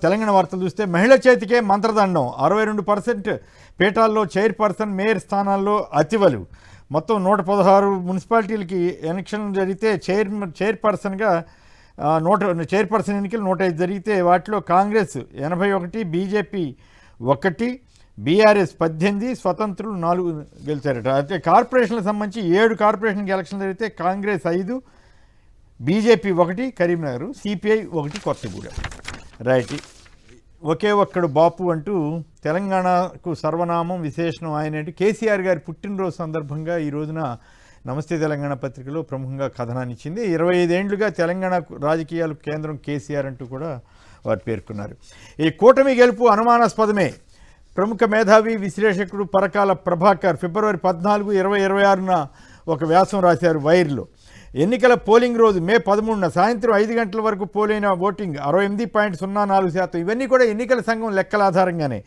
తెలంగాణ వార్తలు చూస్తే మహిళ చేతికే మంత్రదండం 62% పీఠాల్లో చైర్పర్సన్ మేయర్ స్థానాల్లో అతివలు మొత్తం 116 మున్సిపాలిటీలకి ఎలక్షన్లు జరిగితే చైర్పర్సన్గా చైర్పర్సన్ ఎన్నికలు 105 జరిగితే వాటిలో కాంగ్రెస్ 81, బీజేపీ 1, బీఆర్ఎస్ 18, స్వతంత్రులు 4 గెలిచారట. అయితే కార్పొరేషన్లకు సంబంధించి 7 కార్పొరేషన్కి ఎలక్షన్ జరిగితే Congress 5, BJP 1 Karimnagar, CPI 1 Kothagudem. Right, ఒకే ఒక్కడు బాపు అంటూ తెలంగాణకు సర్వనామం విశేషణం ఆయన కేసీఆర్ గారి పుట్టినరోజు సందర్భంగా ఈ రోజున నమస్తే తెలంగాణ పత్రికలో ప్రముఖంగా కథనాన్ని ఇచ్చింది. 25 ఏళ్లుగా తెలంగాణ రాజకీయాలు కేంద్రం కేసీఆర్ అంటూ కూడా వారు పేర్కొన్నారు. ఈ కూటమి గెలుపు అనుమానాస్పదమే. ప్రముఖ మేధావి విశ్లేషకుడు పరకాల ప్రభాకర్ ఫిబ్రవరి 14, 2026న ఒక వ్యాసం రాశారు వైర్లో. ఎన్నికల పోలింగ్ రోజు మే 13న సాయంత్రం 5 గంటల వరకు పోలైన ఓటింగ్ 68.04%. ఇవన్నీ కూడా ఎన్నికల సంఘం లెక్కల ఆధారంగానే.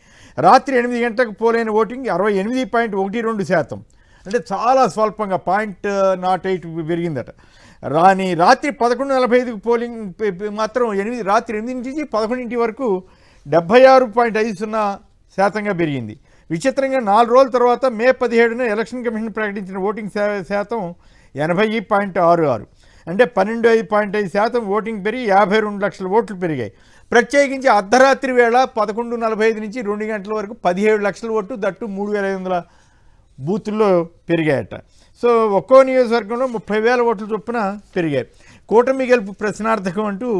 రాత్రి 8 గంటలకు పోలైన ఓటింగ్ 68.12%. అంటే చాలా స్వల్పంగా 0.08 పెరిగిందట. రాత్రి 11:45కు పోలింగ్ మాత్రం రాత్రి 8 నుంచి 11 వరకు 76.50% పెరిగింది. విచిత్రంగా 4 రోజుల తర్వాత మే 17న ఎలక్షన్ కమిషన్ ప్రకటించిన ఓటింగ్ శాతం 80.66, అంటే 12.5% ఓటింగ్ పెరిగి 52 లక్షల ఓట్లు పెరిగాయి. ప్రత్యేకించి అర్ధరాత్రి వేళ 11:45 నుంచి 2 గంటల వరకు 17 లక్షల ఓట్లు, దట్టు 3,500 బూతుల్లో పెరిగాయట. సో ఒక్కో నియోజకవర్గంలో 30,000 ఓట్ల చొప్పున పెరిగాయి. కూటమి గెలుపు ప్రశ్నార్థకం అంటూ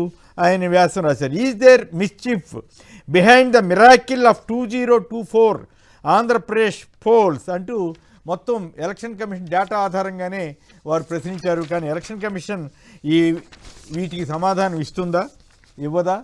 ఆయన వ్యాసం రాశారు. Is there mischief behind the miracle of 2024 Andhra Pradesh polls అంటూ మొత్తం ఎలక్షన్ కమిషన్ డేటా ఆధారంగానే వారు ప్రశ్నించారు. కానీ ఎలక్షన్ కమిషన్ వీటికి సమాధానం ఇస్తుందా, ఇవ్వదా